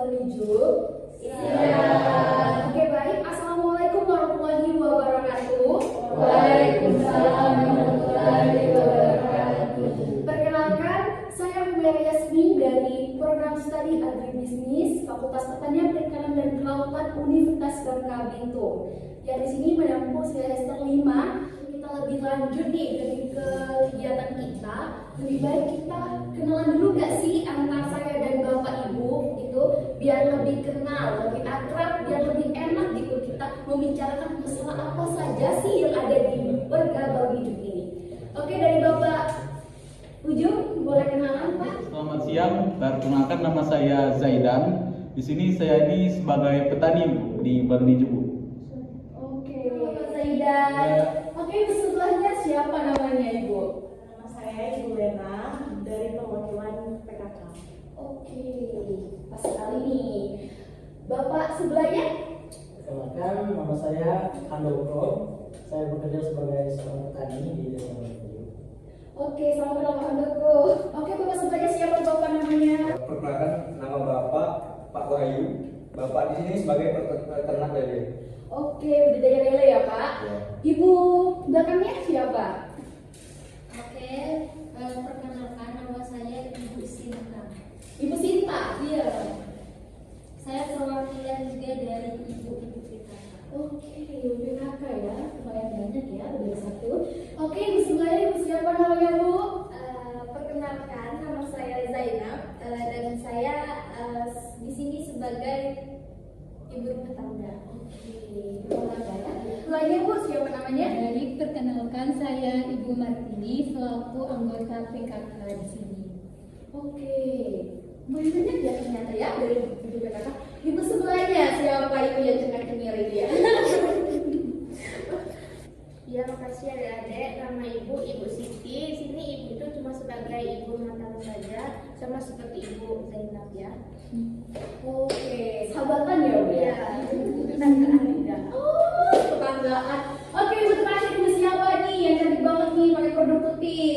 menuju? Iya. Oke, baik. Assalamualaikum warahmatullahi wabarakatuh. Waalaikumsalam warahmatullahi wabarakatuh. Perkenalkan, saya Mulia Yasmin dari Program Studi Agribisnis Fakultas Pertanian Perikanan dan Kelautan Universitas Bangka Belitung. Yang di sini menempuh semester 5. Kita lebih lanjut nih dari kegiatan kita. Lebih baik kita kenalan dulu gak sih antara saya dan Bapak Ibu itu, biar lebih kenal, lebih akrab, biar lebih enak gitu kita membicarakan masalah apa saja sih yang ada di bergabung hidup ini. Oke, dari Bapak Ujung, boleh kenalan Pak? Selamat siang, perkenalkan nama saya Zaidan. Di sini saya ini sebagai petani Bu, di Baruni Bu. Oke, Bapak Zaidan. Oke, sebelahnya siapa namanya Ibu? Nama saya Ibu Lena dari perwakilan PKK. Oke, pas sekali nih. Bapak sebelahnya? Perkenalkan, nama saya Handoko. Saya bekerja sebagai seorang petani di Desa Baruni. Oke, selamat kenal Pak Handoko. Oke, Bapak sebelahnya siapa Bapak namanya? Perkenalkan, nama Bapak Pak Wahyu. Bapak di sini sebagai peternak lele. Oke, budidaya lele ya Pak. Ya. Ibu belakangnya siapa? Oke, perkenalkan nama saya Ibu Sinta. Ibu Sinta. Iya. Saya perwakilan juga dari ibu-ibu kita. Oke, Ibu PKK ya, lumayan banyak ya, udah satu. Oke, Ibu sebelahnya Ibu siapa namanya Bu? Perkenalkan, nama saya Zainab dan saya di sini sebagai ibu rumah tangga. Oke, rumah tangga ya. Sebelahnya Bu siapa namanya? Jadi perkenalkan saya Ibu Martini selaku anggota PKK di sini. Oke, banyak ya ternyata ya dari ibu PKK. Ibu sebelahnya siapa ibu yang cengar cengir itu ya? Ya, makasih adik-adik. Nama ibu Ibu Siti. Di sini ibu itu cuma sebagai ibu rumah tangga saja, sama seperti ibu Zainab ya. Oke, sahabatan ya Bu ya? Tetanggaan juga. Oh, tetanggaan. Oke, ibu terakhir ibu siapa nih yang cantik banget nih pakai kerudung putih?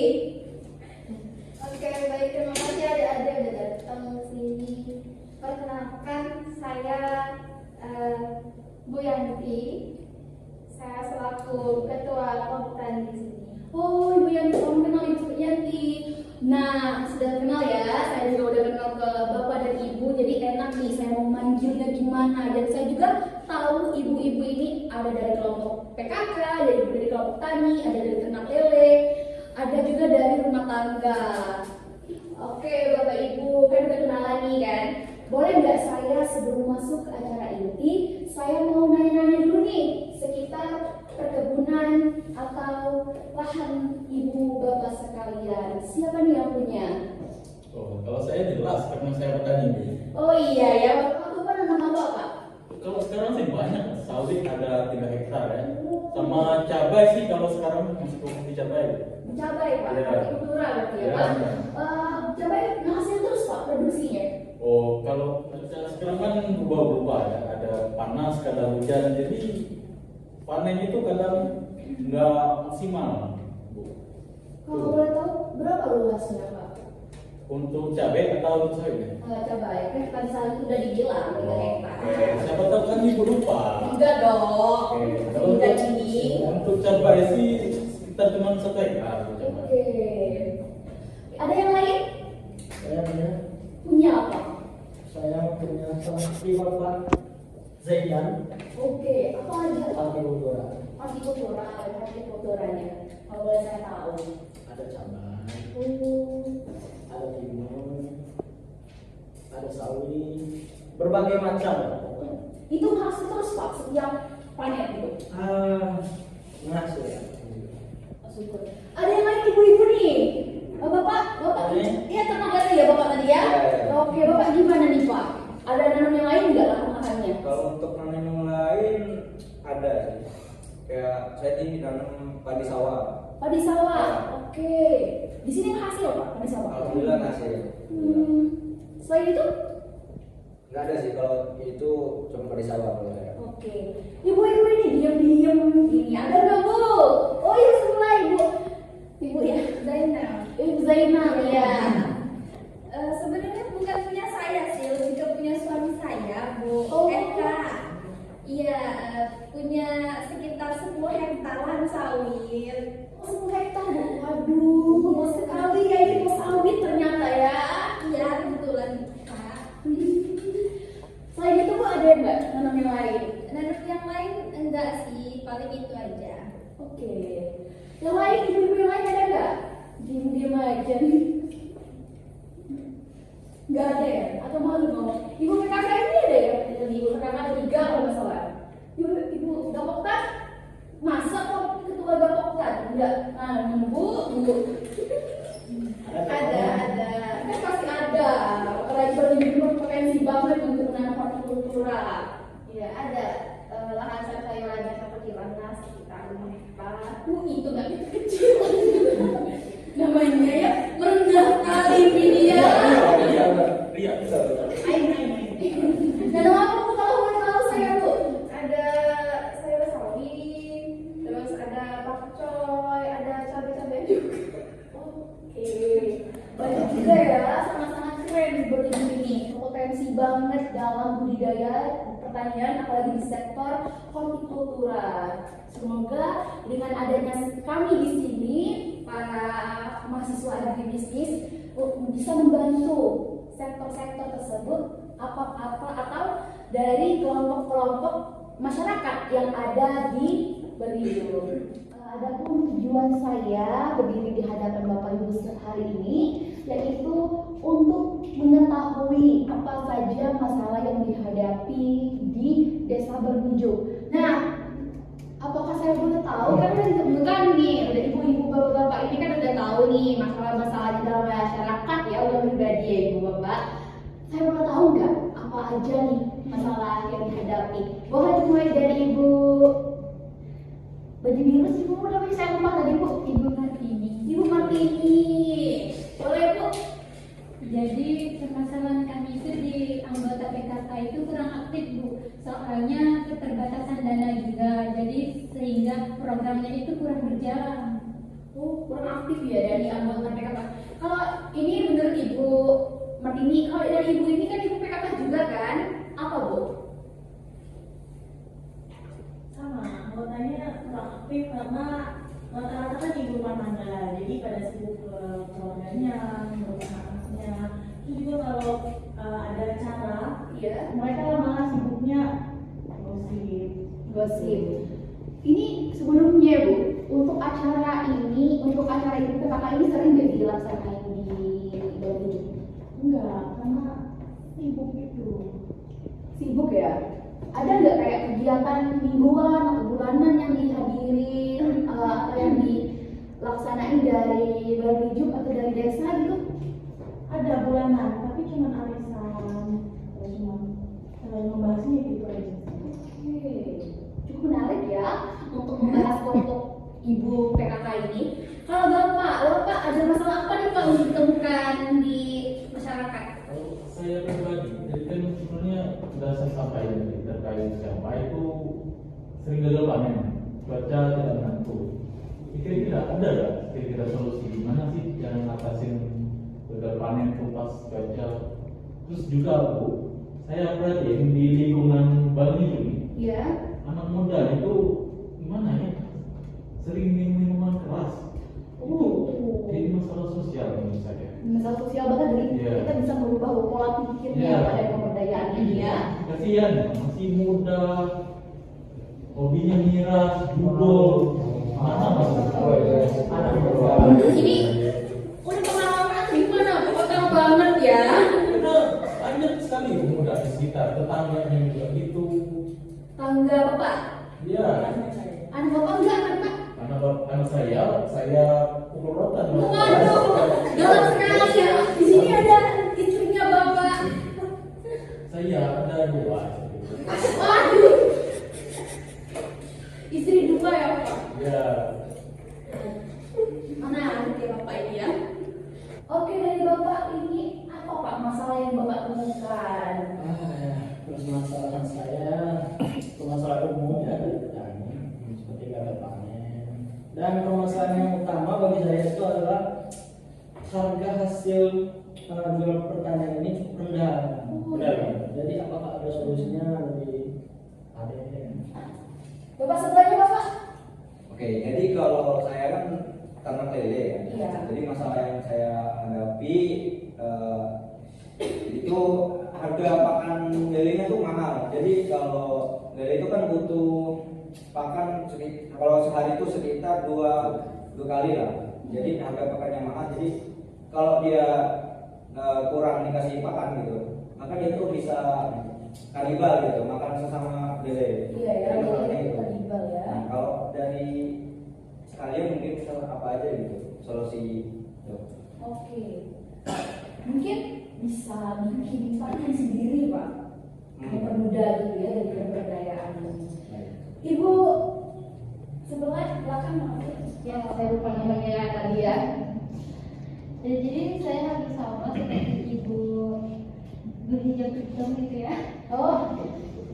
Oke, baik, terima kasih adik-adik udah datang ke sini. Perkenalkan, saya Bu Yanti. Saya selaku ketua Komputani di sini. Oh, Ibu Yanti, salam kenal Ibu Yanti. Nah, sudah kenal ya, saya juga udah kenal ke Bapak dan Ibu, jadi enak nih saya mau manggilnya gimana. Dan saya juga tahu ibu-ibu ini ada dari kelompok PKK, dari kelompok tani, ada dari ternak lele, ada juga dari rumah tangga. Oke, Bapak Ibu, kan udah kenalan nih kan. Boleh nggak saya sebelum masuk ke acara inti, saya mau nanya-nanya dulu nih sekitar perkebunan atau lahan ibu bapak sekalian. Siapa nih yang punya? Oh, kalau saya jelas karena saya petani Bu. Oh iya ya, bapak nanam apa Pak? Kalau sekarang sih banyak, sawit ada 3 hektar ya. Sama cabai sih kalau sekarang masih fokus di cabai. Cabai Pak, Iya. hortikultura berarti ya Iya. Pak. Cabai ngasih terus Pak produksinya. Oh, kalau sekarang kan berubah-ubah ya. Ada panas, kadang hujan, jadi panen itu kadang nggak maksimal Bu. Kalau boleh tahu berapa luasnya Pak? Untuk cabai atau untuk sawit? Cabai, kan tadi saat itu udah dibilang 3 hektar. Oke, siapa tahu kan ibu lupa. Enggak dong. Oke, kalau Tidak untuk, ini. untuk cabai sih sekitar cuma 1 hektar. Oke. Ada yang lain? Saya Punya apa? punya seperti Bapak Zaidan, Oke, apa aja? hortikultura. Hortikulturanya. Kalau boleh saya tahu. Ada cabai, Oh, ada timun, ada sawit, berbagai macam. itu hasil terus Pak setiap panen itu. Ngasih ya. Syukur. Ada yang lain ibu-ibu nih. Bapak, iya ternak lele ya Bapak tadi ya? Iya. Oke, Bapak gimana nih Pak? Ada nanam yang lain nggak lahan-lahannya? Kalau untuk nanam yang lain ada sih. Kayak saya ini nanam padi sawah. Padi sawah. Oke. Di sini hasil Pak padi sawah. Alhamdulillah ngasih. Selain itu? Nggak ada sih kalau itu cuma padi sawah kalau saya. Oke. Ibu-ibu ini diam-diam gini. Ada nggak Bu? Oh iya sebelah Ibu. Ibu ya Zainab. Ibu Zainab ya. Sebenarnya bukan punya saya sih, lebih ke punya suami saya. Bu. Oh. Iya, punya sekitar 10 hektar lahan sawit. 10 hektar, Bu. Waduh, luas sekali ya ini sawit ternyata ya. Iya, kebetulan Kak. Selain itu Bu ada nggak nanam yang lain? Nanam yang lain enggak sih, paling itu aja. Oke. Yang lain, ibu-ibu yang lain ada nggak? Diam-diam aja nih. Nggak ada ya? Atau malu mau? Ibu PKK ini ada ya? Ibu PKK ada 3 kalau nggak salah. Ibu Gapoktan? Masa kok ketua Gapoktan? Enggak. Nah, Bu. Ada. Kan pasti ada. Apalagi baru ibu potensi banget untuk menanam hortikultura. Iya, ada lahan sayur-sayurannya seperti lana sekitar 5 hektar. Itu nggak kecil. Namanya ya merendah kali ini ya. Iya, bisa. Dan apa Bu kalau boleh tahu saya Bu? Ada sayur sawit, terus ada pakcoy, ada cabai-cabai juga. Oke, banyak juga ya, sangat-sangat keren seperti ini. Potensi banget dalam budidaya pertanian, apalagi di sektor hortikultura. Semoga dengan adanya kami di sini, para mahasiswa agribisnis bisa membantu sektor-sektor tersebut apa-apa atau dari kelompok-kelompok masyarakat yang ada di Berlidu. Adapun tujuan saya berdiri di hadapan Bapak Ibu hari ini yaitu untuk mengetahui apa saja masalah yang dihadapi di Desa Berbujuk. Nah, apakah saya boleh tahu kan udah ditemukan nih, udah ibu-ibu bapak-bapak ini kan udah tahu nih masalah-masalah di dalam masyarakat ya, udah pribadi ya ibu bapak. Saya boleh tahu nggak apa aja nih masalah yang dihadapi? Boleh dimulai dari ibu baju biru sih bu, namanya saya lupa tadi bu. Ibu Martini. Ibu Martini, boleh bu? Jadi permasalahan kami itu di anggota PKK itu kurang aktif Bu. Soalnya keterbatasan dana juga. Jadi sehingga programnya itu kurang berjalan. Oh, kurang aktif ya dari anggota PKK. Kalau ini menurut Ibu Martini, kalau dari Ibu ini kan Ibu PKK juga kan? Apa Bu? Sama, anggotanya kurang aktif karena rata-rata kan ibu rumah tangga, jadi pada sibuk ke keluarganya, ngurus anaknya. Terus juga kalau ada acara, Iya. mereka malah sibuknya gosip. Gosip. Ini sebelumnya Bu, untuk acara Ibu PKK ini sering nggak dilaksanain di Bali? Enggak, karena sibuk itu. Sibuk ya? Ada nggak kayak kegiatan mingguan atau bulanan yang dihadirin atau yang dilaksanain dari Barbijuk atau dari desa gitu? Ada bulanan, tapi cuma arisan, cuma membahasnya gitu aja. Oke, cukup menarik ya untuk membahas kelompok Ibu PKK ini. Kalau Bapak ada masalah apa nih Pak yang ditemukan di masyarakat? Kalau saya pribadi, jadi kan sebenarnya sudah saya sampaikan tadi terkait siapa itu sering gagal panen, cuaca tidak menentu. Kira-kira ada nggak kira-kira solusi gimana sih yang ngatasin gagal panen itu pas cuaca? Terus juga Bu, saya perhatiin di lingkungan Bali ini, Iya. anak muda itu gimana ya? Sering minum minuman keras. Itu jadi masalah sosial menurut saya. Masalah sosial banget jadi Iya. kita bisa merubah pola pikirnya Iya. pada pemberdayaan ini ya. Kasihan, masih muda, hobinya miras, judul, mana masuk? Ini udah pengalaman atau gimana? Pokoknya banget ya. Karena banyak sekali pemuda di sekitar, tetangganya juga gitu. Tangga Bapak, Iya, anak Bapak enggak kan Pak? anak saya pukul rotan. Waduh, galak sekali ya. Di sini ada istrinya Bapak. Saya ada 2. Waduh, istri 2 ya Pak? Ya, Mana anak ya Bapak ini ya? Oke, dari Bapak ini apa Pak masalah yang Bapak temukan? Permasalahan saya itu masalah umum ya dari petani seperti gagal panen. Dan permasalahan yang utama bagi saya itu adalah harga hasil jual pertanian ini cukup rendah. Benar. Jadi apakah ada solusinya lebih ada ya? Bapak sebelahnya Bapak. Oke, jadi kalau saya kan ternak lele ya. Iya. Jadi masalah yang saya hadapi itu harga pakan lelenya tuh mahal. Jadi kalau lele itu kan butuh pakan kalau sehari itu sekitar dua kali lah. Jadi harga pakannya mahal. Jadi kalau dia kurang dikasih pakan gitu, maka dia tuh bisa kanibal gitu, makan sesama lele. Iya ya, Jadi lele makanya itu gitu. kanibal ya. Nah, kalau dari sekalian mungkin bisa apa aja gitu solusi itu. Oke. Mungkin bisa bikin pakan sendiri Pak. Mempermudah gitu ya dari pemberdayaan. Ibu sebelah belakang maaf Ya, saya lupa namanya tadi ya. Jadi saya hampir sama seperti ibu berhijab hitam gitu ya. Oh,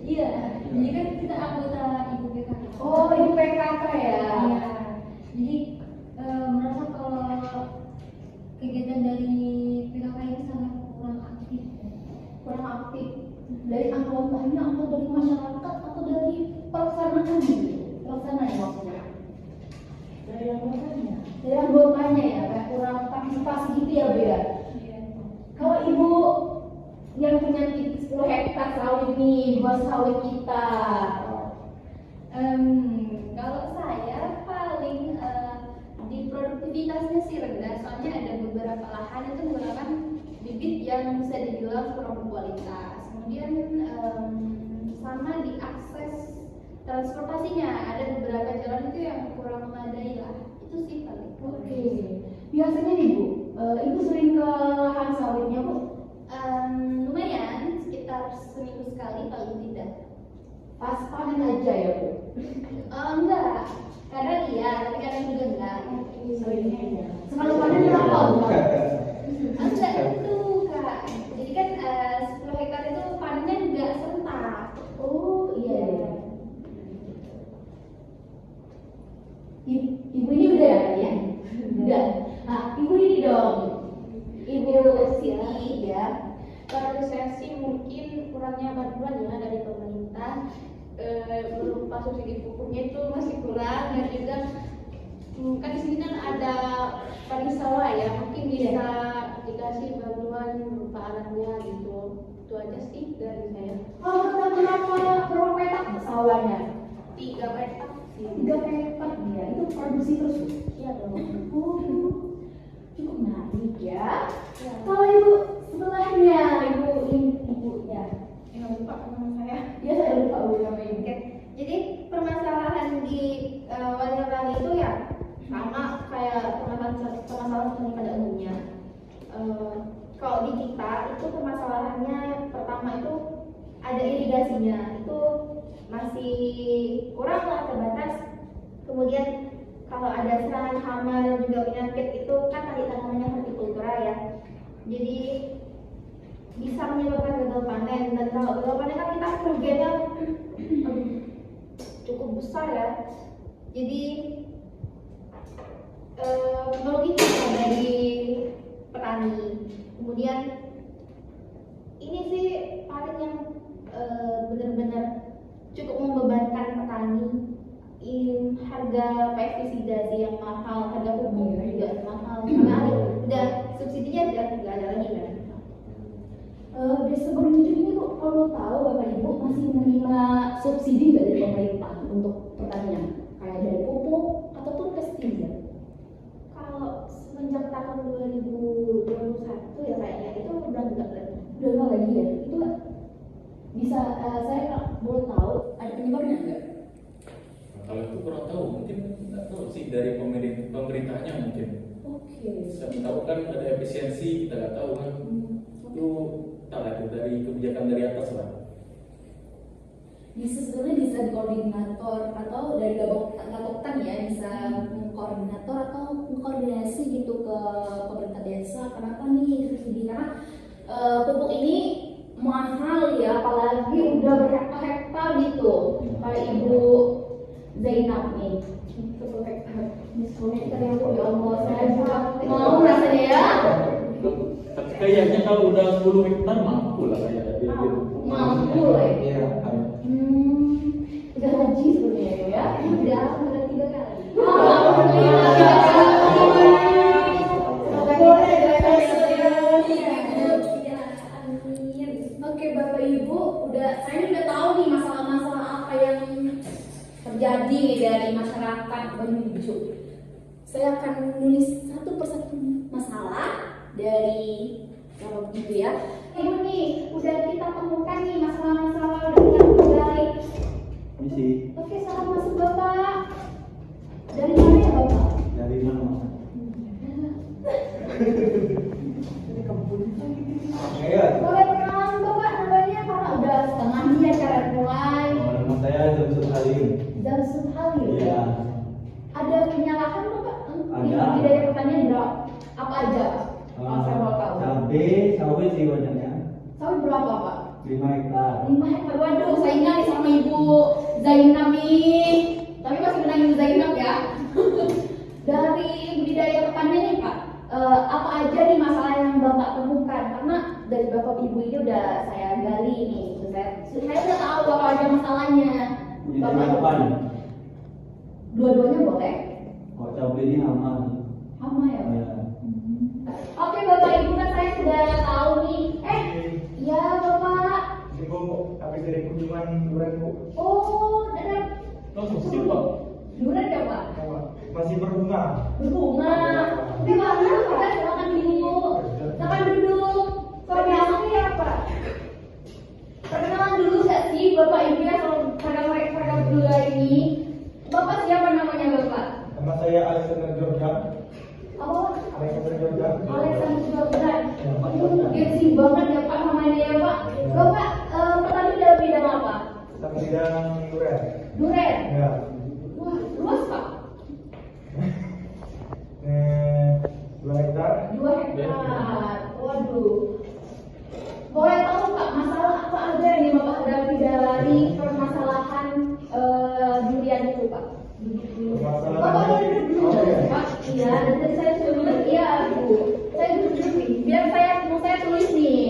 Iya, jadi kan kita anggota ibu PKK. oh ibu PKK ya. Iya. Jadi merasa kalau kegiatan dari PKK ini sangat kurang aktif. Kurang aktif dari anggotanya atau dari masyarakat atau dari pelaksanaan gitu. Pelaksanaan maksudnya. Dari yang makanya Dari anggotanya ya, kayak kurang partisipasi gitu ya Bu ya. Iya. Kalau ibu yang punya 10 hektar sawit nih, buat sawit kita. Kalau saya paling di produktivitasnya sih rendah, soalnya ada beberapa lahan itu menggunakan bibit yang bisa dibilang kurang berkualitas. Kemudian sama di akses transportasinya, ada beberapa jalan itu yang kurang memadai lah. Itu sih paling. Oke. Biasanya nih Bu, ibu sering ke lahan sawitnya Bu? Lumayan, sekitar seminggu sekali paling tidak. Pas panen aja ya Bu? Enggak, kadang iya, tapi kadang juga enggak. Seringnya ya. Sekali panen berapa Bu? Enggak itu kak. Jadi kan 10 hektar itu panennya enggak serentak. Oh iya. Ibu ini udah ya? Udah. Nah, ibu ini dong. Ibu Siti ya. Kalau saya sih mungkin kurangnya bantuan ya dari pemerintah berupa subsidi pupuknya itu masih kurang, dan juga kan di sini kan ada padi sawah ya, mungkin bisa dikasih bantuan berupa alatnya gitu. Itu aja sih dari saya. Oh, berapa petak sawahnya? 3 petak sih. 3 petak ya. Itu produksi terus Bu? Iya dong. Oh, cukup menarik ya. Ya. Kalau ibu sebelahnya, ibunya, Lupa nama saya. ya saya lupa Bu nama ibu. Oke, jadi permasalahan di wanita itu ya sama kayak permasalahan pada umumnya. Kalau di kita itu permasalahannya pertama itu ada irigasinya, itu masih kurang lah, terbatas. Kemudian kalau ada serangan hama dan juga penyakit itu kan tadi namanya hortikultura ya. Jadi bisa menyebabkan gagal panen, dan kalau gagal panen kan kita kerugiannya cukup besar ya. Jadi merugikan dari petani. Kemudian ini sih paling yang benar-benar cukup membebankan petani. Harga pestisida sih yang mahal, harga pupuk juga mahal. Karena udah subsidinya udah nggak ada lagi kan. Sebelum ini Bu, kalau tahu Bapak Ibu masih menerima subsidi nggak dari pemerintah untuk pertanian? Kayak dari pupuk ataupun pestisida? Kalau semenjak tahun 2021 ya kayaknya itu udah enggak lagi. Udah nggak lagi ya? Itu bisa saya boleh tahu ada penyebabnya nggak? Kalau itu kurang tahu, mungkin nggak tahu sih dari pemerintahnya mungkin. Oke. Saya tahu kan ada efisiensi, kita nggak tahu kan. Itu tak itu dari kebijakan dari atas lah. Sebenarnya bisa dikoordinator atau dari Gaboktan ya, bisa mengkoordinator atau mengkoordinasi gitu ke pemerintah desa. Kenapa nih subsidi? Karena pupuk ini mahal ya, apalagi udah berhektar-hektar gitu. Kayak Ibu Zainab nih, 10 hektar. 10 hektar ya Bu, ya Allah, saya juga mau rasanya ya. Kayaknya kalau udah 10 hektar mampu lah kayak dia. Mampu lah ya. Iya. Udah haji sebenarnya ya. Udah 3 kali. Oke Bapak Ibu, saya udah tahu nih masalah-masalah apa yang terjadi dari masyarakat Banyuwangi. Saya akan menulis satu persatu masalah dari Bapak Ibu ya. Ibu nih, udah kita temukan nih masalah-masalah dengan baik. Misi Oke, salam masuk Bapak. Dari mana ya Bapak? dari mana? Iya. Boleh perkenalan Bapak namanya karena udah setengah nih acara mulai. Nama saya Jamsul Halim. Jamsul Halim. Iya. Ada penyalahan Bapak? Di Ada. budidaya pertanian berapa? Apa aja? Saya mau tahu. Sawit sih banyaknya. Sawit berapa Pak? 5 hektar. 5 hektar. Waduh, saingan nih sama Ibu Zainab nih. Tapi masih menangin Zainab ya. Dari budidaya pertanian nih Pak, apa aja nih masalah yang Bapak temukan? Karena dari Bapak Ibu ini udah saya gali nih. Saya udah tahu apa aja masalahnya. Budidaya apa nih? Dua-duanya boleh. Kalau cabai ini hama. Sama ya Pak? Ya. Oke Bapak Ibu kan saya sudah tahu nih. Iya Bapak. Ibu habis dari kunjungan durian Bu. Oh, ada Langsung sih Pak. durian ya Pak? Masih berbunga. Berbunga. Di mana Pak? Silakan dulu. Silakan duduk. Perkenalkan ya Pak. Perkenalan dulu nggak sih Bapak Ibu ya kalau pada mereka berdua ini. Bapak siapa namanya Bapak? Nama saya Alexander Jordan. Oh, Alexander Jordan. Alexander Jordan. Gengsi banget ya Pak namanya ya Pak. Bapak petani dalam bidang apa? Sama bidang durian. Durian. Ya. Wah, luas Pak. 2 hektar. 2 hektar. Waduh. Boleh tahu Pak masalah apa aja yang Bapak hadapi dari permasalahan durian itu Pak? Permasalahan Bapak boleh dari- duduk dulu Oh, iya. Pak. Iya, dan tadi saya sudah bilang iya Bu. Saya duduk nih, biar saya tulis nih.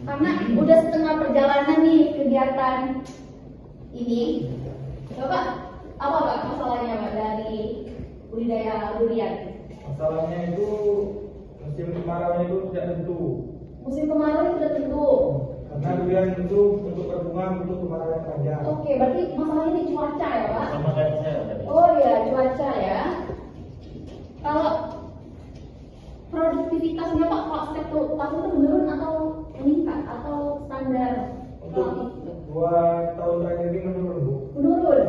Karena udah setengah perjalanan nih kegiatan ini. Bapak, apa Pak masalahnya Pak dari budidaya durian? Masalahnya itu musim kemarau itu tidak tentu. Musim kemarau sudah tentu. Karena durian itu untuk berbunga butuh kemarau yang panjang. Oke, berarti masalahnya di cuaca ya Pak? Sama kayak saya tadi. Oh ya, cuaca ya. Kalau produktivitasnya Pak, kalau setiap tahun itu menurun atau meningkat atau standar? Untuk 2 tahun terakhir ini menurun Bu. Menurun.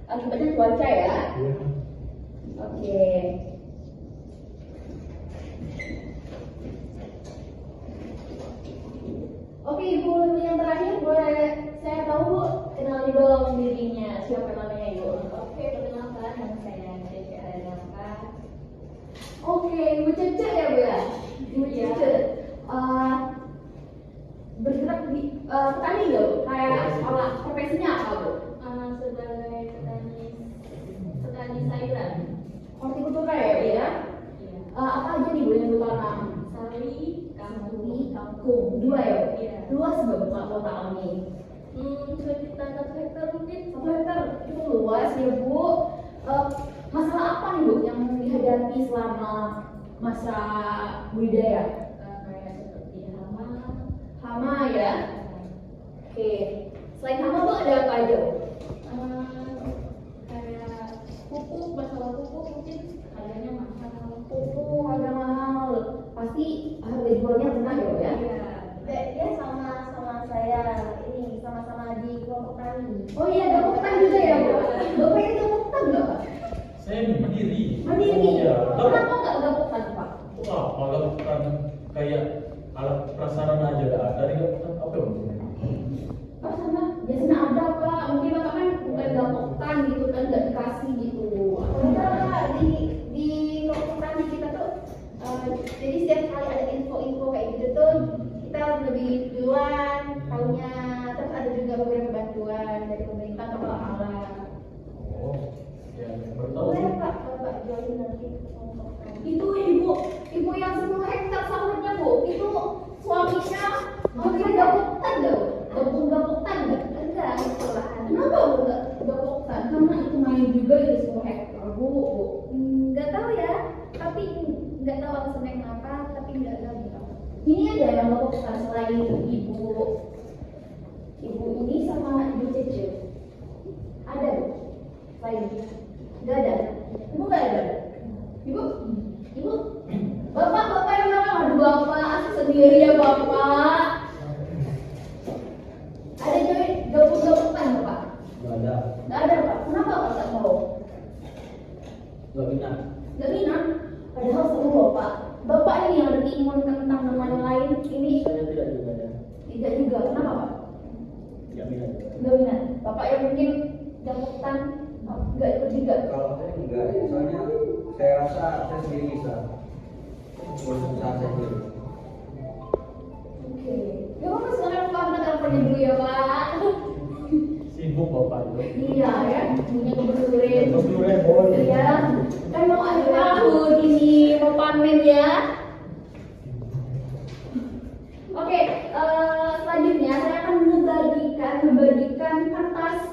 Akibatnya cuaca ya. Iya. Oke. Oke Ibu, yang terakhir boleh saya tahu Bu, kenali dong dirinya, siapa namanya Ibu? Oke, perkenalkan nama saya Cece Aranaka. Oke, Ibu Cece ya Bu ya? Ibu Iya. Cece. Bergerak di petani nggak Bu? Kayak apa, profesinya apa Bu? Sebagai petani sayuran. Hortikultura ya Bu ya? Iya. Apa aja nih Bu yang Bu tanam? Sawi, kangkung. Kangkung, 2 ya Bu? Iya. Luas nggak Bu kalau total nih? Sekitar 1 hektar mungkin. 1 hektar itu luas ya Bu. Masalah apa nih Bu yang dihadapi selama masa budidaya? Kayak seperti hama. Hama ya. Oke. Selain hama Bu ada apa aja Bu? Kayak pupuk, masalah pupuk mungkin harganya mahal. Pupuk harga mahal. Pasti harga jualnya rendah ya Bu ya? Iya. Dia sama saya ini sama-sama di kelompok tani. Oh iya, kelompok tani juga ya Bu. Bapak ini kelompok tani nggak Pak? Saya ini mandiri. Mandiri. Iya. Kenapa nggak kelompok tani Pak? Wah, kalau bukan kayak alat prasarana aja nggak ada, nggak apa yang maksudnya? Pak sana biasanya ada Pak. Mungkin Bapak kan bukan kelompok tani gitu kan nggak dikasih gitu. Enggak Pak, di kelompok tani kita tuh jadi setiap kali ada info-info kayak gitu tuh kita lebih duluan tahunya, terus ada juga beberapa bantuan dari pemerintah atau alat. Oh, ya baru tahu Boleh sih. Pak, kalau Pak join nanti ke kelompok tani. Itu ibu yang 10 hektar sawit nggak tahu alasannya kenapa, tapi nggak buka. Ini ada yang melakukan selain ibu ini sama ibu Cece. Ada bu? Selain nggak ada. Ibu nggak ada. Ibu? Bapak yang mana? Aduh bapak sendiri ya bapak. Ada cewek gabung-gabungan bapak? Nggak ada. Nggak ada pak. Kenapa pak tak mau? Nggak minat. Nggak minat. Padahal seru bapak. Bapak ini yang lebih imun tentang yang lain ini. Saya tidak juga ada. Tidak juga. Kenapa pak? Nggak minat. Nggak minat. Bapak yang mungkin gampang nggak ikut juga. Kalau saya enggak, ya, soalnya saya rasa saya sendiri bisa. Usaha saya sendiri. Oke. Ya bapak sekarang pak kita teleponnya dulu ya pak. Sibuk bapak itu. Iya ya. Punya kebetulan. Kebetulan boleh. Iya. Kan mau akhir tahun ini mau panen ya. Oke, selanjutnya saya akan membagikan kertas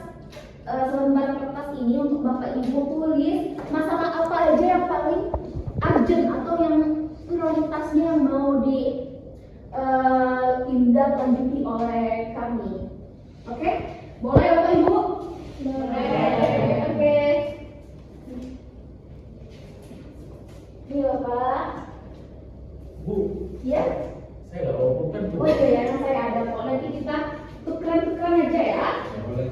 selembar kertas ini untuk Bapak Ibu tulis masalah apa aja yang paling urgent atau yang prioritasnya yang mau ditindaklanjuti oleh kami. Oke? Boleh Bapak Ibu? Boleh. Oke. Ini Bapak. Bu, Ya. saya nggak mau bukan bu. Oh iya ya, saya ada kok. Nanti kita tukeran aja ya. Boleh.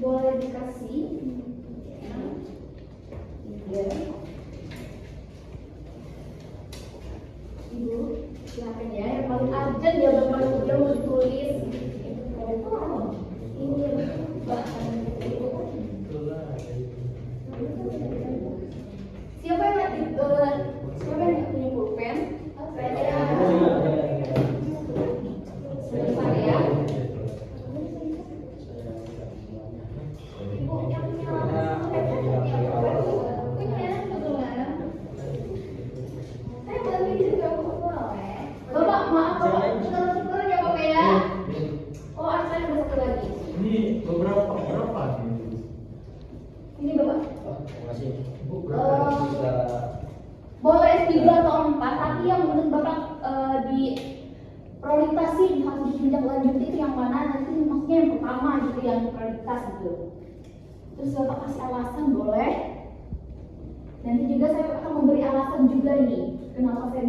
Boleh dikasih. Ya. Ibu, silakan ya. Yang paling urgent ya Bapak Ibu yang mau ditulis. Ini ya Bapak. Siapa yang nggak punya pulpen? Saya. Sebentar ya. Ibu yang punya saya bagi juga boleh. Bapak maaf Bapak tuker ya Bapak ya. Oh saya ada satu lagi. Ini berapa nih? Ini Bapak. Terima kasih. Bu, berapa? Bisa. Boleh 3 atau 4, tapi yang menurut Bapak di prioritas sih harus ditindaklanjuti itu yang mana, nanti maksudnya yang pertama gitu yang prioritas gitu. Terus Bapak kasih alasan boleh. Nanti juga saya akan memberi alasan juga nih kenapa saya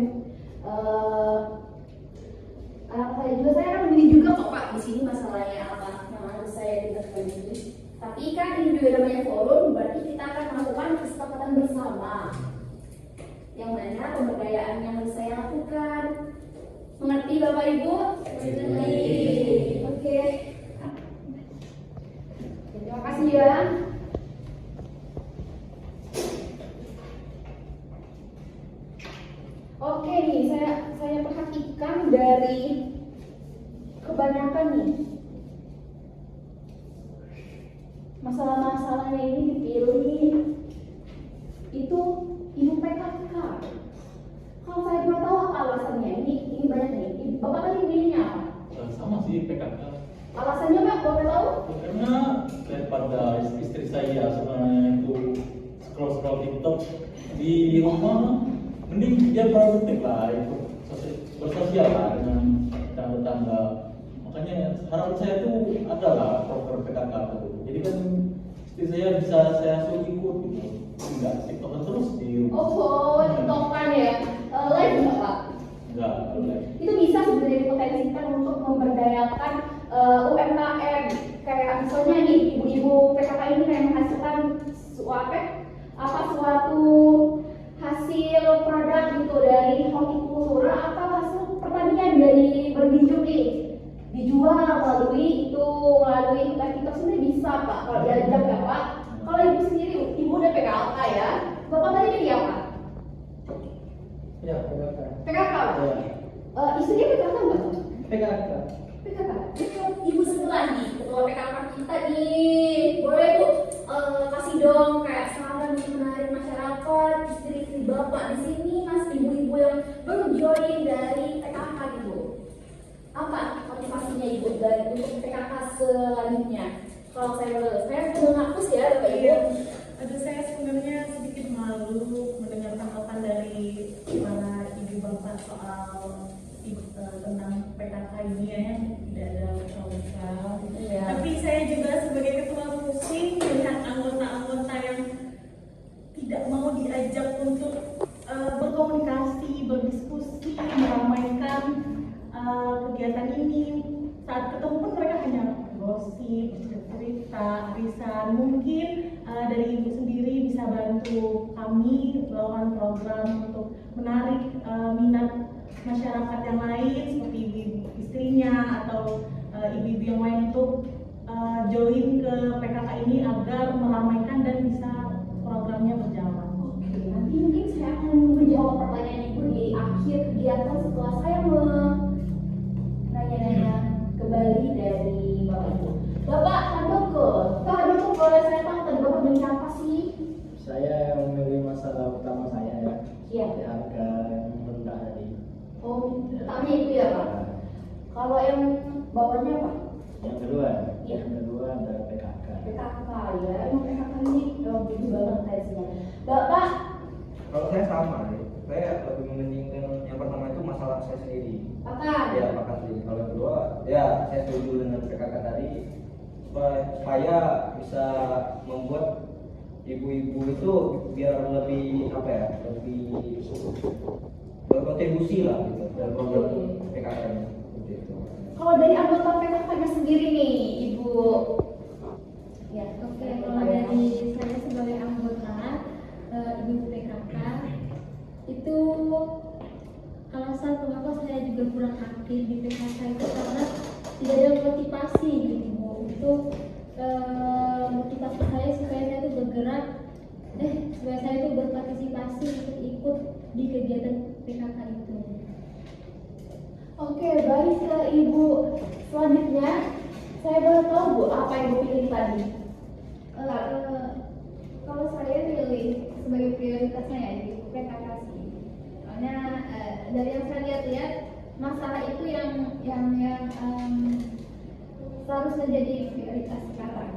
juga saya akan memilih juga kok Pak di sini masalahnya apa yang harus saya tindaklanjuti. Tapi kan ini juga namanya forum, berarti kita akan melakukan kesepakatan bersama. Yang mana pemberdayaan yang harus saya lakukan. Mengerti Bapak Ibu? Mengerti. Oke. Terima kasih ya. Oke nih, saya perhatikan dari kebanyakan nih masalah-masalahnya ini dipilih itu ibu PKK. Kalau saya belum tahu apa alasannya, ini banyak nih. Bapak tadi pilihnya apa? Sama sih PKK. Alasannya Pak, Bapak tahu? Karena daripada istri saya sebenarnya itu scroll TikTok di rumah, mending dia produktif lah, itu bersosial lah dengan tetangga. Makanya harapan saya itu adalah program PKK itu. Jadi kan istri saya bisa saya suruh ikut gitu, enggak TikTokan terus di rumah. Oh, TikTokan ya. Live nggak Pak? Enggak, enggak. Itu bisa sebenarnya dipotensikan untuk memberdayakan UMKM. Kayak misalnya nih ibu-ibu PKK ini kayak menghasilkan suatu hasil produk gitu dari hortikultura atau hasil pertanian dari berbinjuk nih dijual melalui TikTok sebenarnya bisa Pak kalau diajak ya Pak. Kalau ibu sendiri, ibu udah PKK ya. Bapak tadi jadi apa? Ya, PKK. PKK. Ya. Istrinya PKK nggak? PKK. PKK. Ibu sebelah nih, ketua PKK kita nih. Boleh Bu kasih dong kayak saran untuk menarik masyarakat, istri-istri bapak di sini, mas ibu-ibu yang baru join dari PKK gitu. Apa motivasinya ibu dari untuk PKK selanjutnya? Kalau saya udah ngapus ya Bapak Ibu. Aduh, saya sebenarnya sedikit malu soal tentang PKK ini ya, yang tidak ada proposal. Iya. Tapi saya juga sebagai ketua pusing melihat anggota-anggota yang tidak mau diajak untuk berkomunikasi, berdiskusi, meramaikan kegiatan ini. Saat ketemu pun mereka hanya gosip, cerita, arisan. Mungkin dari ibu sendiri bisa bantu kami melakukan program untuk menarik minat masyarakat yang lain seperti ibu istrinya atau ibu-ibu yang lain untuk join ke PKK ini agar meramaikan dan bisa programnya berjalan. Oke, nanti mungkin saya akan menjawab pertanyaan Ibu di akhir kegiatan setelah saya menanya-nanya kembali dari Bapak Ibu. Bapak Handoko, Pak Handoko, boleh saya tahu tadi Bapak bilang apa sih? Saya memilih masalah utama saya ya. Iya. Di harga yang rendah tadi. Oh, tanya itu ya Pak. Kalau yang bawahnya apa? Yang kedua, Iya. yang kedua ada PKK. PKK ya, emang PKK ini begitu banget tesnya. Bapak, Kalau saya sama, saya lebih mementingkan yang pertama itu masalah saya sendiri. Pakan. Ya, pakan sendiri. Kalau yang kedua, ya saya setuju dengan PKK tadi supaya bisa membuat ibu-ibu itu biar lebih apa ya, lebih berkontribusi lah gitu dalam program PKK ini. Seperti itu. Kalau dari anggota PKK-nya sendiri nih, Ibu. Ya, Oke, kalau dari saya sebagai anggota ibu PKK itu alasan kenapa saya juga kurang aktif di PKK itu karena tidak ada motivasi gitu Bu. Untuk motivasi saya supaya saya itu bergerak, supaya saya itu berpartisipasi untuk ikut di kegiatan PKK itu. Oke, baik ke Ibu. Selanjutnya, saya boleh tahu Bu, apa yang Ibu pilih tadi? Kalau saya pilih sebagai prioritasnya ya di PKK sih. Soalnya dari yang saya lihat masalah itu yang seharusnya jadi prioritas sekarang.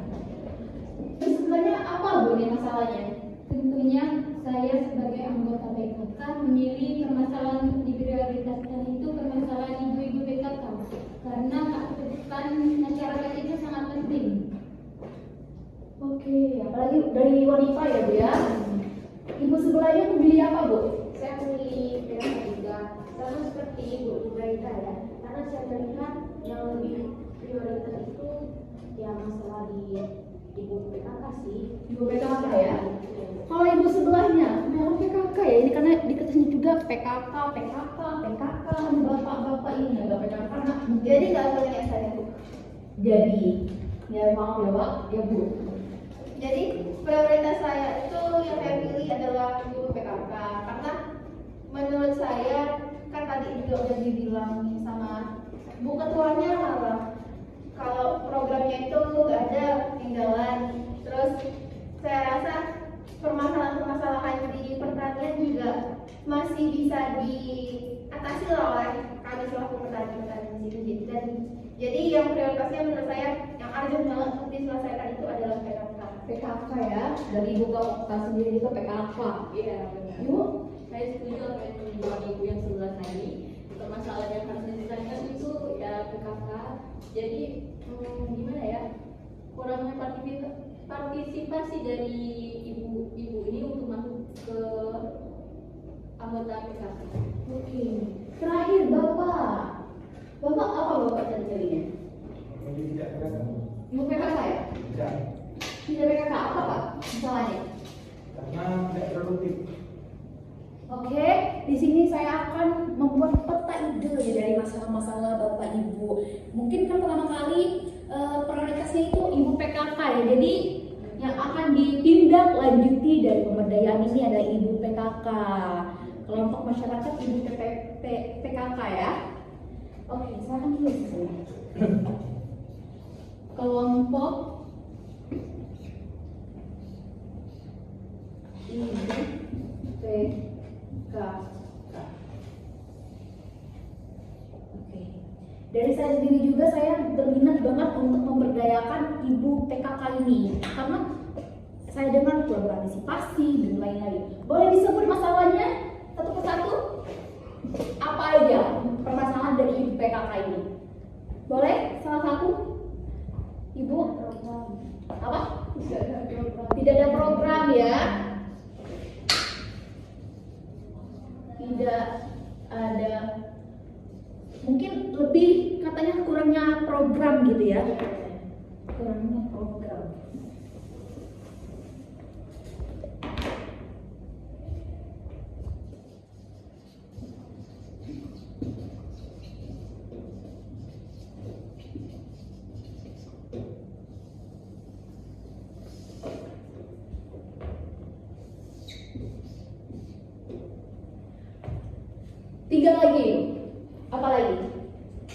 Terus sebenarnya apa Bu nih masalahnya? Tentunya saya sebagai anggota PKK memilih permasalahan di prioritaskan itu permasalahan ibu-ibu PKK karena kehidupan masyarakat itu sangat penting. Oke, apalagi dari wanita ya Bu ya. Ibu sebelahnya memilih apa Bu? Saya pilih PKK juga sama seperti Ibu Ibrahita ya. Karena saya melihat yang lebih prioritas itu ya masalah di Ibu PKK sih. Ibu PKK ya. Kalau ibu sebelahnya, memang PKK ya. Ini karena diketanya juga PKK, bapak-bapak ini agak PKK. Karena Jadi nggak banyak saya. jadi, ya maaf ya Pak, ya Bu. Jadi prioritas saya itu yang saya pilih adalah guru PKK karena menurut saya kan tadi juga udah dibilang sama Bu ketuanya malah kalau programnya itu nggak ada ketinggalan. Terus saya rasa permasalahan di pertanian juga masih bisa diatasi oleh kami selaku petani-petani di sini. Dan jadi yang prioritasnya menurut saya yang urgent banget untuk diselesaikan itu adalah PKK ya, dari ibu ke sendiri juga PKK. Iya benar. Ibu, Saya setuju apa yang dibilang ibu yang sebelah tadi. Permasalahan yang harus diselesaikan itu ya PKK. Jadi gimana ya? Kurangnya partisipasi dari ibu-ibu ini untuk masuk ke anggota PKK. oke. Terakhir Bapak apa Bapak cari-carinya? Jadi tidak beragam. Ibu PKK ya? Tidak. Tidak PKK apa Pak? Masalahnya? Karena tidak produktif. Oke, di sini saya akan membuat peta ide ya dari masalah-masalah Bapak Ibu. Mungkin kan pertama kali prioritasnya itu Ibu PKK ya. Jadi yang akan ditindaklanjuti dari pemberdayaan ini adalah Ibu PKK. Kelompok masyarakat Ibu PKK ya. Oke, saya akan tulis di sini. Kelompok Ibu PKK. Oke. Dari saya sendiri juga saya berminat banget untuk memberdayakan Ibu PKK ini karena saya dengar kurang partisipasi dan lain-lain. Boleh disebut masalahnya satu persatu? Apa aja PKK ini? Boleh salah satu? Ibu? Apa? Tidak ada program ya? Tidak ada, mungkin lebih katanya kurangnya program gitu ya? Kurangnya program. Tiga lagi, apa lagi?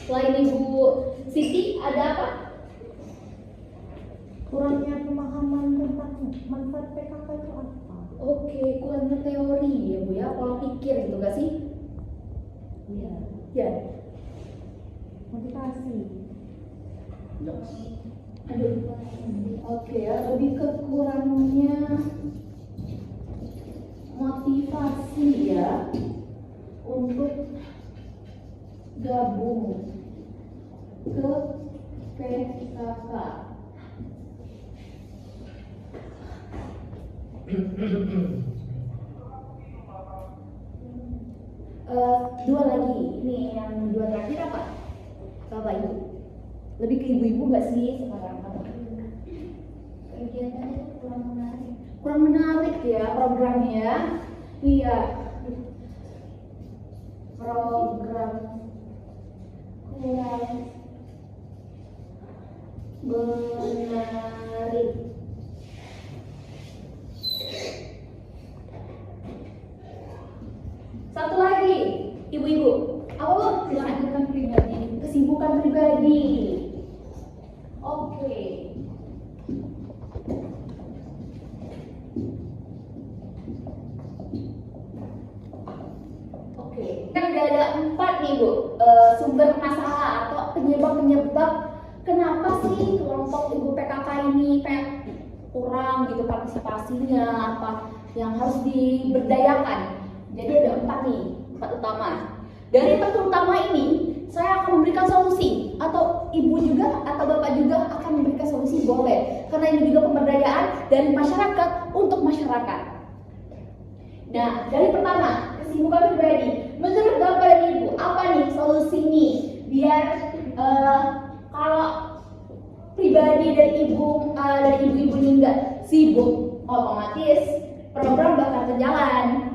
Selain Ibu Siti, ada apa? Kurangnya pemahaman tentang manfaat PKK itu apa? Oke, kurangnya teori ya Bu ya, pola pikir gitu gak sih? Iya. Ya. Motivasi. Aduh. Oke ya, lebih ke kurangnya motivasi ya untuk gabung ke PKK. Dua lagi, ini yang dua terakhir apa? Bapak Ibu, lebih ke ibu-ibu nggak sih sekarang? Kegiatannya itu Kurang menarik ya programnya. Iya, program kurang menarik. Satu lagi, ibu-ibu, apa Bu? Kesibukan pribadi. Kesibukan pribadi. Oke. Oke, kan udah ada 4 nih Bu, sumber masalah atau penyebab-penyebab kenapa sih kelompok ibu PKK ini kayak kurang gitu partisipasinya, apa yang harus diberdayakan. Jadi ada 4 nih, 4 utama. Dari 4 utama ini, saya akan memberikan solusi, atau ibu juga atau bapak juga akan memberikan solusi, boleh. Karena ini juga pemberdayaan dari masyarakat untuk masyarakat. Nah, dari pertama, kesibukan pribadi. Menurut bapak dan ibu, apa nih solusi nih biar kalau pribadi dari ibu-ibu ini enggak sibuk, otomatis program bakal berjalan.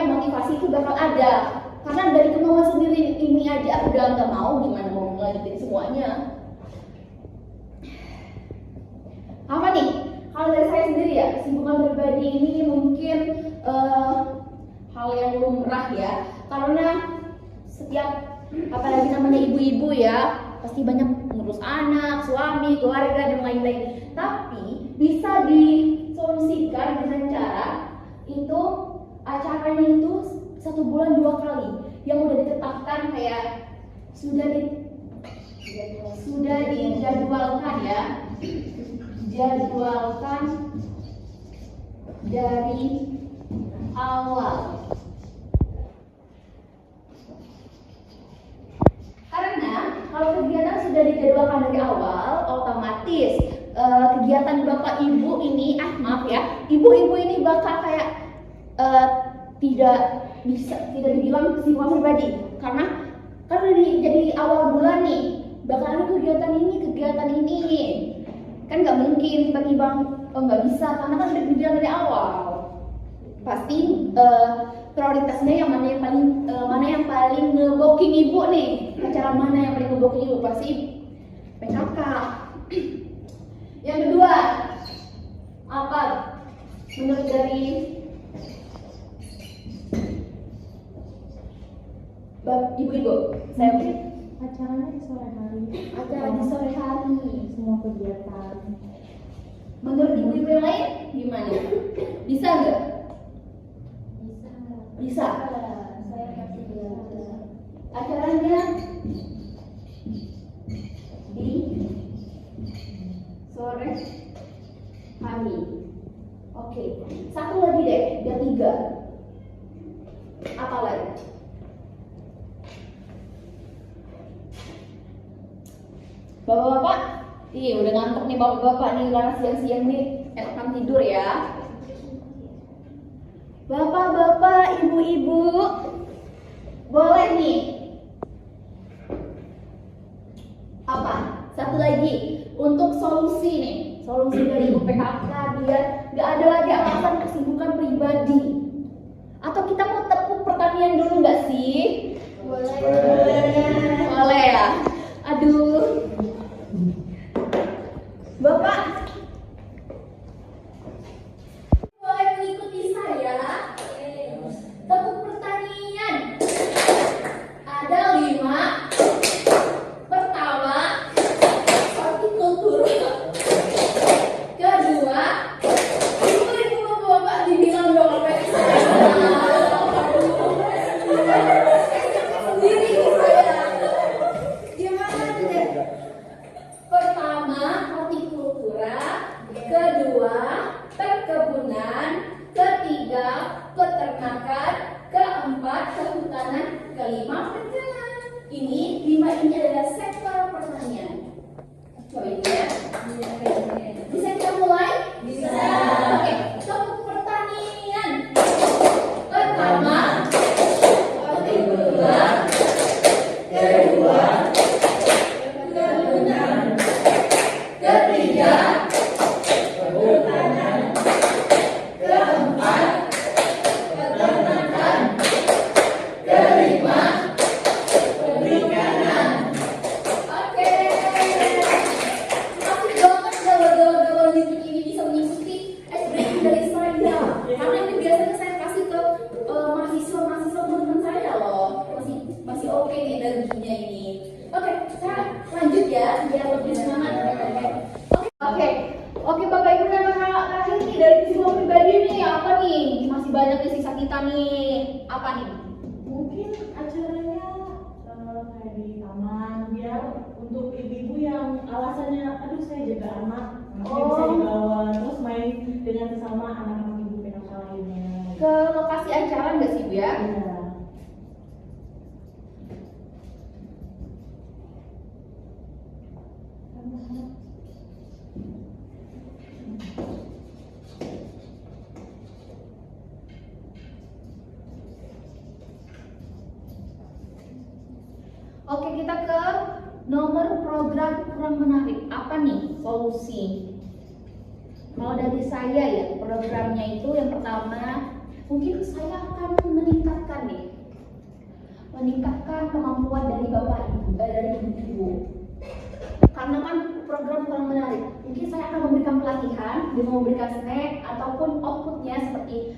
Motivasi itu bakal ada. Karena dari kemauan sendiri ini aja aku udah nggak mau, gimana mau ngelanjutin semuanya? Apa nih? Kalau dari saya sendiri ya, kesibukan pribadi ini mungkin hal yang lumrah ya, karena setiap apalagi namanya ibu-ibu ya, pasti banyak ngurus anak, suami, keluarga dan lain-lain. Tapi bisa disolusikan dengan cara itu acaranya itu 1 bulan 2 kali yang udah ditetapkan, kayak sudah dijadwalkan ya, jadwalkan dari awal. Karena kalau kegiatan sudah dijadwalkan dari awal, otomatis kegiatan bapak ibu ini, maaf ya, ibu-ibu ini bakal kayak tidak dibilang kesibukan pribadi, karena jadi awal bulan nih bakal ada kegiatan ini kan nggak mungkin tiba-tiba nggak bisa, karena kan udah dibilang dari awal. Pasti prioritasnya yang mana yang paling nge-booking ibu nih, acara mana yang paling nge-booking ibu, pasti PKK. Yang kedua, apa menurut dari ibu-ibu? Saya Acaranya di sore hari. acara di sore hari, Semua kegiatan. menurut ibu-ibu yang lain gimana? Bisa nggak? Bisa. saya pasti bisa. Acaranya di sore hari. Oke, satu lagi deh, biar 3. Apa lagi? Bapak-bapak, udah ngantuk nih bapak-bapak nih karena siang-siang nih enakan tidur ya. Bapak-bapak, ibu-ibu, boleh nih. Apa? Satu lagi untuk solusi nih, solusi dari Ibu PKK biar nggak ada lagi alasan kesibukan pribadi. Atau kita mau tepuk pertanian dulu nggak sih? Boleh. Boleh ya. Aduh. Bapak, boleh mengikuti saya. Tepuk pertanian. Ada 5. Pertama, hortikultura. Kedua, ibu-ibu bapak-bapak dibilang dong apa yang saya. Sendiri saya. Gimana deh? Pertama, hortikultura. Kedua, perkebunan. Ketiga, peternakan. Keempat, kehutanan. Kelima, perjalanan. Ini 5 ini adalah sektor pertanian. Coba ini ya. Bisa kita mulai? Bisa. Oke, tepuk pertanian. Pertama, hortikultura. Kedua, perkebunan. Ketiga, kehutanan. Keempat, peternakan. Kelima, perikanan. Oke. Masih banget galau-galau ini bisa mengikuti expression dari saya. Karena ini biasanya saya kasih ke mahasiswa teman-teman saya loh. Masih oke nih energinya ini. Oke, saya lanjut ya biar lebih semangat. Oke, Bapak Ibu dan Kakak nih dari kesibukan pribadi nih apa nih? Masih banyak nih sisa kita nih. Apa nih? Mungkin acaranya kayak di taman biar untuk ibu-ibu yang alasannya aduh saya jaga anak maksudnya bisa dibawa terus main dengan sesama anak-anak ibu PKK lainnya. Ke lokasi acara nggak sih Bu ya? Iya. Oke, kita ke nomor program kurang menarik. Apa nih solusi? Kalau dari saya ya, programnya itu yang pertama, mungkin saya akan meningkatkan kemampuan dari Bapak Ibu, dari Ibu. Karena kan program kurang menarik. Mungkin saya akan memberikan pelatihan, dengan memberikan snack ataupun outputnya seperti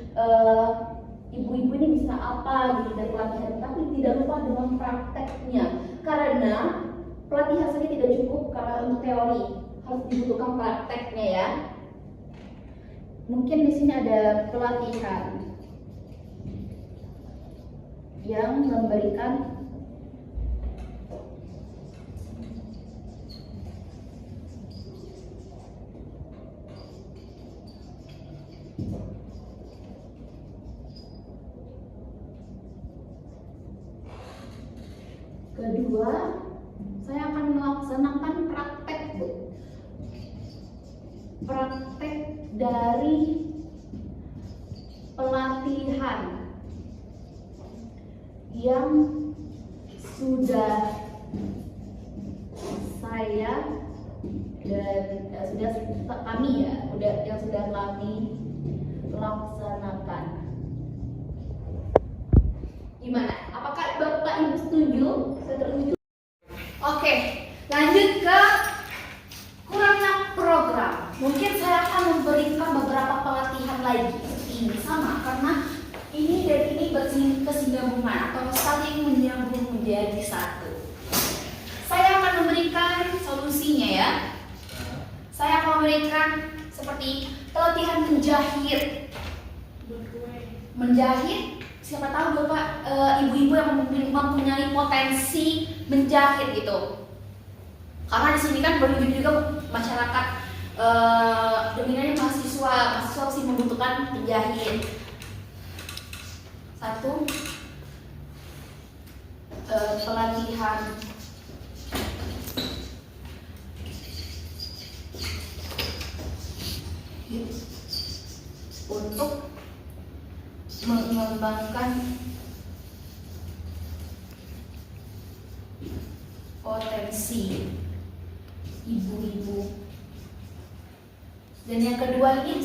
ibu-ibu ini bisa apa gitu dari pelatihan, tapi tidak lupa dengan prakteknya. Karena pelatihan saja tidak cukup karena untuk teori, harus dibutuhkan prakteknya ya. Mungkin di sini ada pelatihan yang memberikan kedua, saya akan melaksanakan praktek Bu. Praktek dari pelatihan yang sudah saya dan sudah kami laksanakan. Gimana? Apakah Bapak Ibu setuju? Setuju? Oke, lanjut ke kurangnya program. Mungkin saya akan memberikan beberapa pelatihan lagi. Ini sama karena ini dan ini berkesinambungan atau saling menyambung menjadi satu. Saya akan memberikan solusinya ya. Saya akan memberikan seperti pelatihan menjahit. Menjahit, siapa tahu Bapak ibu-ibu yang mempunyai potensi menjahit gitu. Karena di sini kan begitu juga masyarakat dominannya mahasiswa masih membutuhkan penjahit. Satu, pelatihan mengembangkan potensi ibu-ibu. Dan yang kedua ini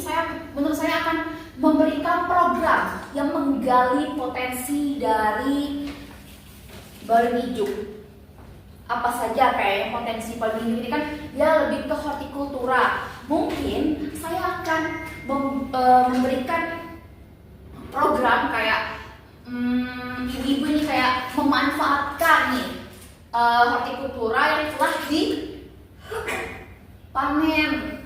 menurut saya akan memberikan program yang menggali potensi dari balon hijau. Apa saja kayak potensi balon hijau ini kan ya lebih ke hortikultura. Mungkin saya akan memberikan program kayak ibu-ibu ini kayak memanfaatkan nih hortikultura yang telah dipanen.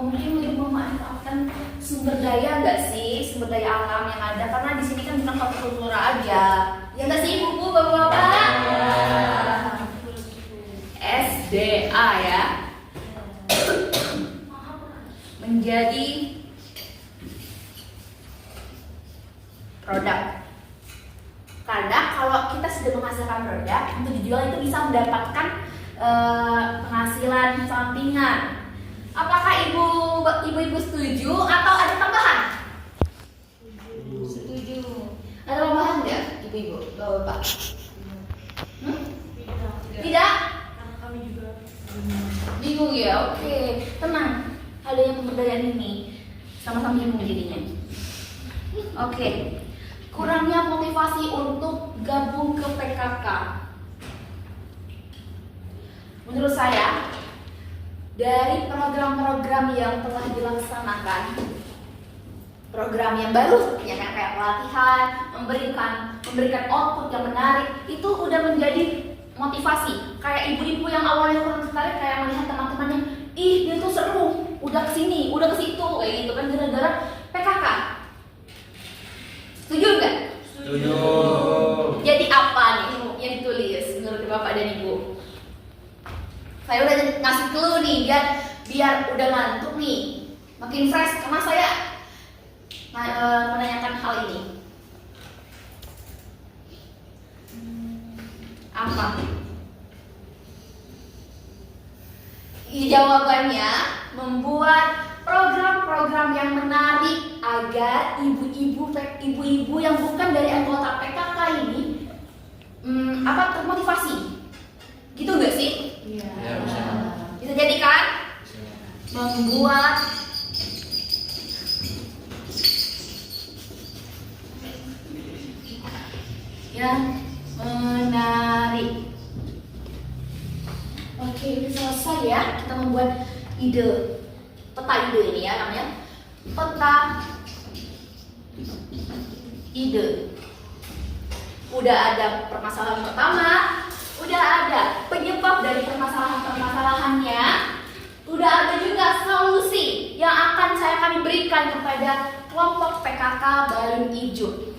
Mungkin lebih memanfaatkan sumber daya nggak sih, sumber daya alam yang ada, karena di sini kan bukan hortikultura aja, ya nggak sih ibu-ibu, bapak-bapak? SDA ya, menjadi produk. Karena kalau kita sudah menghasilkan produk untuk dijual itu bisa mendapatkan penghasilan sampingan. Apakah ibu-ibu setuju atau ada tambahan? Setuju. Ada tambahan nggak ibu-ibu, bapak? Tidak? Kami juga Bingung ya? Oke, tenang. Ada yang pemberdayaan ini sama-sama bingung jadinya. Oke. Kurangnya motivasi untuk gabung ke PKK. Menurut saya, dari program-program yang telah dilaksanakan, program yang baru ya kan, kayak pelatihan, memberikan output yang menarik, itu udah menjadi motivasi. Kayak ibu-ibu yang awalnya kurang tertarik, kayak melihat teman-temannya, ih dia tuh seru, udah kesini, udah kesitu, kayak gitu kan, gara-gara PKK. Setuju nggak? Setuju. Jadi apa nih yang ditulis menurut bapak dan ibu? Saya udah ngasih clue nih biar udah ngantuk nih, makin fresh karena saya menanyakan hal ini. Apa? Jawabannya membuat program-program yang menarik agar ibu-ibu yang bukan dari anggota PKK ini termotivasi. Gitu nggak sih? Iya. Ya, bisa. Bisa jadi kan? Membuat yang menarik. Oke, ini selesai ya. Kita membuat peta ide ini ya namanya. Peta ide. Udah ada permasalahan pertama, udah ada penyebab dari permasalahan-permasalahannya, udah ada juga solusi yang akan kami berikan kepada kelompok PKK Balon Hijau.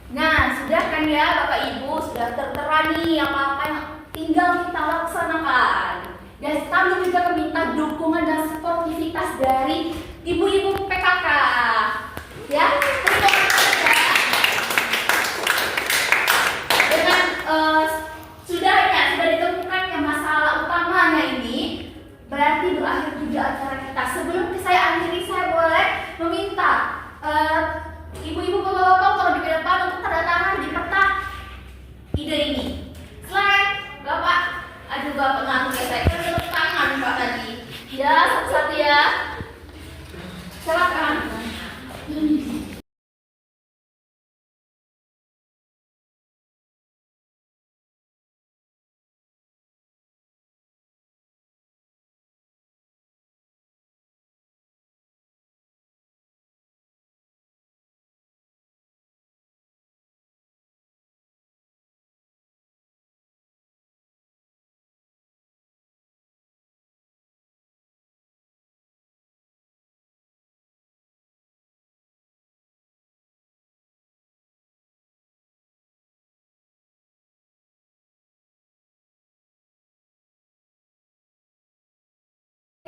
Nah, sudah kan ya Bapak Ibu, sudah tertera nih apa-apa yang tinggal kita laksanakan. Dan kami juga meminta dukungan dan sportivitas dari ibu-ibu PKK. Ya, terima kasih. Dengan sudah ditemukannya masalah utamanya ini, berarti berakhir juga acara kita. Sebelum saya akhiri, saya boleh meminta ibu-ibu bapak-bapak kalau di depan untuk tanda tangan di peta ide ini. Slide, bapak. Aduh bapak ngantuk ya, saya kan tepuk tangan pak tadi. Ya, satu-satu ya. Silakan.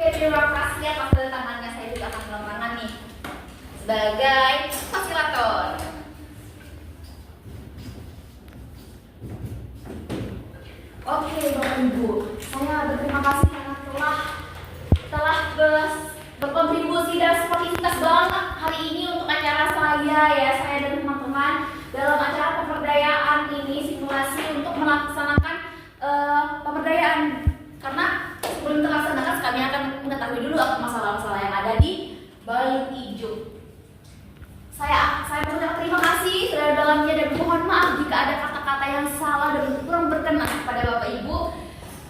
Oke, terima kasih atas tanda tangannya. Saya juga akan sebagai fasilitator. Oke Bapak Ibu, saya berterima kasih karena telah berkontribusi dan sportivitas banget hari ini untuk acara saya dan teman-teman dalam acara pemberdayaan ini, simulasi untuk melaksanakan pemberdayaan. Karena sebelum terlaksanakan kami akan mengetahui dulu apa masalah-masalah yang ada di Bali Ijo. Saya mengucapkan terima kasih sedalam-dalamnya dan mohon maaf jika ada kata-kata yang salah dan kurang berkenan kepada Bapak Ibu.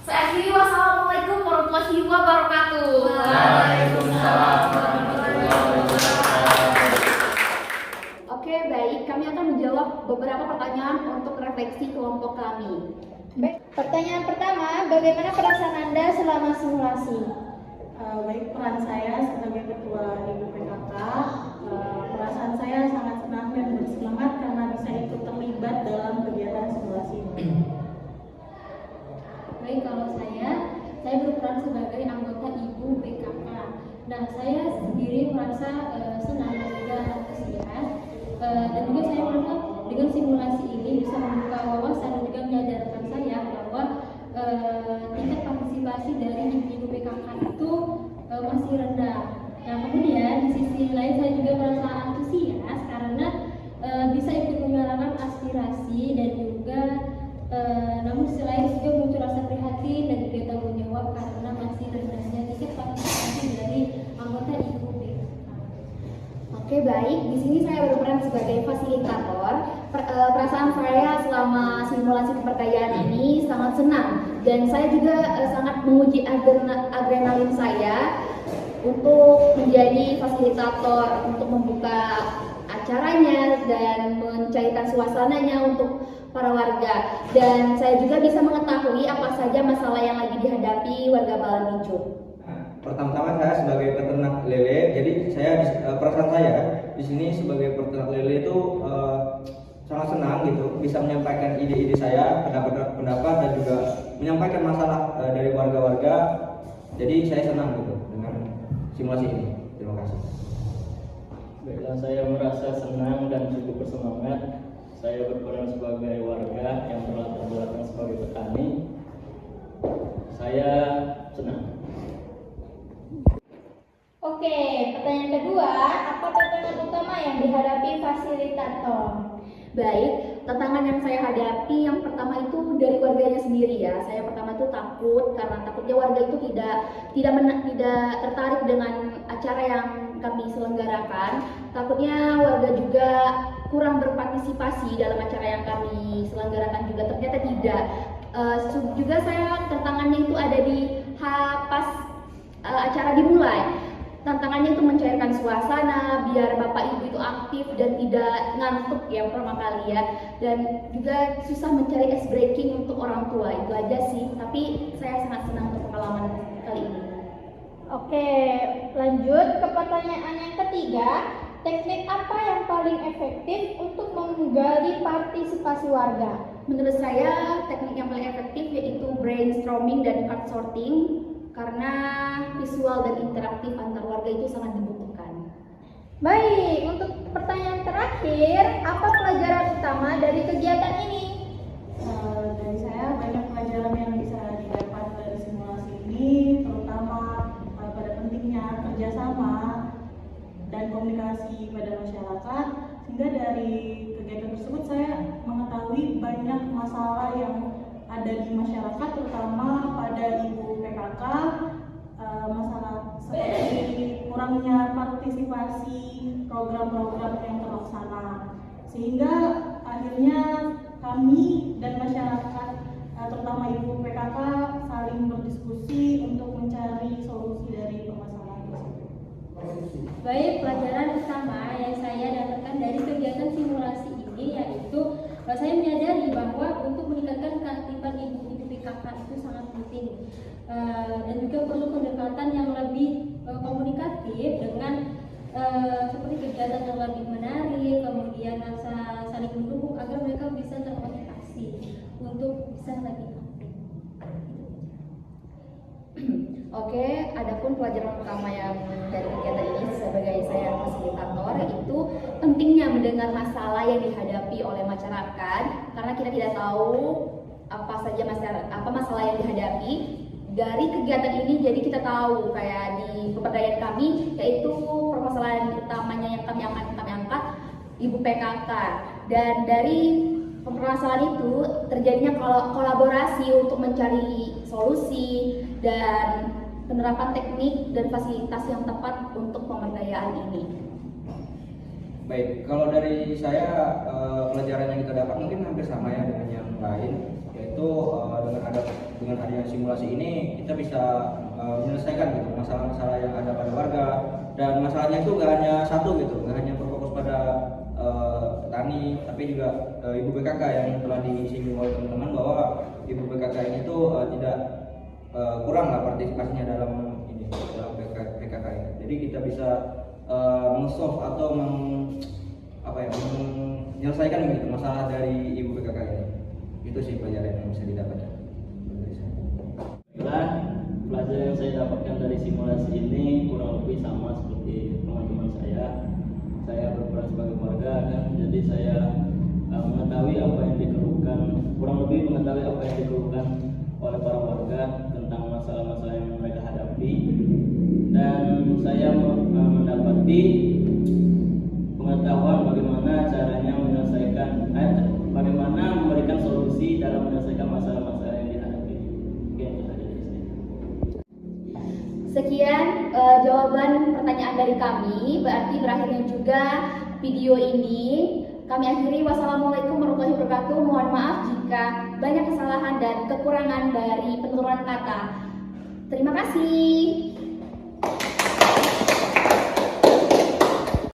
Saya akhiri, wassalamualaikum warahmatullahi wabarakatuh. Waalaikumsalam warahmatullahi wabarakatuh. Oke, baik. Kami akan menjawab beberapa pertanyaan untuk refleksi kelompok kami. Baik, pertanyaan pertama, bagaimana perasaan Anda selama simulasi? Baik, peran saya sebagai ketua Ibu PKK, perasaan saya sangat senang dan bersemangat karena bisa ikut terlibat dalam kegiatan simulasi ini. Baik, kalau saya berperan sebagai anggota Ibu PKK. Nah, saya sendiri merasa senang dan juga antusias, dan juga saya merasa dengan simulasi ini bisa membuka wawasan dan juga menyadarkan saya bahwa tingkat partisipasi dari ibu PKK itu masih rendah. Nah, kemudian di sisi lain saya juga merasa antusias karena bisa ikut menyuarakan aspirasi dan juga namun di sisi lain juga muncul rasa prihatin dan juga tanggung jawab karena masih rendahnya tingkat partisipasi dari anggota ibu PKK. Oke, baik. Di sini saya berperan sebagai fasilitator. Perasaan saya selama simulasi pemberdayaan ini sangat senang dan saya juga sangat menguji adrenalin saya untuk menjadi fasilitator, untuk membuka acaranya dan mencairkan suasananya untuk para warga. Dan saya juga bisa mengetahui apa saja masalah yang lagi dihadapi warga Bali Ijo. Pertama-tama saya sebagai peternak lele, jadi perasaan saya di sini sebagai peternak lele itu sangat senang gitu, bisa menyampaikan ide-ide saya, pendapat dan juga menyampaikan masalah dari warga-warga. Jadi saya senang gitu dengan simulasi ini. Terima kasih. Baiklah, saya merasa senang dan cukup bersemangat. Saya berperan sebagai warga yang berlatar belakang sebagai petani. Saya senang. Oke, pertanyaan kedua, apa tantangan utama yang dihadapi fasilitator? Baik, tantangan yang saya hadapi yang pertama itu dari warganya sendiri ya. Saya pertama itu takut karena takutnya warga itu tidak tertarik dengan acara yang kami selenggarakan. Takutnya warga juga kurang berpartisipasi dalam acara yang kami selenggarakan juga, ternyata tidak. Juga saya tantangannya itu ada di pas acara dimulai. Tantangannya itu mencairkan suasana biar Bapak Ibu itu aktif dan tidak ngantuk ya pertama kali ya, dan juga susah mencari ice breaking untuk orang tua. Itu aja sih, tapi saya sangat senang untuk pengalaman kali ini. Oke, lanjut ke pertanyaan yang ketiga, teknik apa yang paling efektif untuk menggali partisipasi warga? Menurut saya teknik yang paling efektif yaitu brainstorming dan card sorting, karena visual dan interaktif antar warga itu sangat dibutuhkan. Baik, untuk pertanyaan terakhir, apa pelajaran utama dari kegiatan ini? Dari saya banyak pelajaran yang bisa didapat dari simulasi ini, terutama pada pentingnya kerjasama dan komunikasi pada masyarakat, sehingga dari kegiatan tersebut saya mengetahui banyak masalah yang ada di masyarakat, terutama pada ibu PKK, masalah seperti kurangnya partisipasi program-program yang terlaksana, sehingga akhirnya kami dan masyarakat, terutama ibu PKK, saling berdiskusi untuk mencari solusi dari permasalahan tersebut. Baik, pelajaran utama yang saya dapatkan dari kegiatan simulasi ini yaitu saya menyadari bahwa untuk meningkatkan keaktifan ibu-ibu PKK itu sangat penting, dan juga perlu pendekatan yang lebih komunikatif dengan seperti kegiatan yang lebih menarik, kemudian rasa saling mendukung agar mereka bisa termotivasi untuk bisa lebih aktif. Oke, adapun pelajaran utama yang dari kegiatan ini sebagai saya fasilitator mendengar masalah yang dihadapi oleh masyarakat, karena kita tidak tahu apa saja masalah yang dihadapi. Dari kegiatan ini jadi kita tahu kayak di pemberdayaan kami, yaitu permasalahan utamanya yang kami angkat ibu PKK, dan dari permasalahan itu terjadinya kolaborasi untuk mencari solusi dan penerapan teknik dan fasilitas yang tepat untuk pemberdayaan ini. Baik, kalau dari saya pelajaran yang kita dapat mungkin hampir sama ya dengan yang lain, yaitu dengan adanya simulasi ini kita bisa menyelesaikan gitu masalah-masalah yang ada pada warga, dan masalahnya itu nggak hanya satu gitu, nggak hanya berfokus pada petani, tapi juga ibu PKK yang telah disinggung oleh teman-teman bahwa ibu PKK ini tuh tidak kurang lah partisipasinya dalam PKK ini. Jadi kita bisa meng-solve atau menyelesaikan gitu masalah dari ibu PKK ini. Itu sih pelajaran yang bisa didapatkan dari saya. Baiklah, pelajaran yang saya dapatkan dari simulasi ini kurang lebih sama seperti teman-teman saya. Saya berperan sebagai warga kan, jadi saya mengetahui apa yang dikeluhkan, kurang lebih mengetahui apa yang dikeluhkan oleh para warga tentang masalah-masalah yang mereka hadapi, dan saya mendapati pengetahuan bagaimana caranya menyelesaikan, bagaimana memberikan solusi dalam menyelesaikan masalah-masalah yang dihadapi. Oke, itu saja dari saya. Sekian jawaban pertanyaan dari kami, berarti berakhirnya juga video ini. Kami akhiri, wassalamualaikum warahmatullahi wabarakatuh. Mohon maaf jika banyak kesalahan dan kekurangan dari penuturan kata. Terima kasih.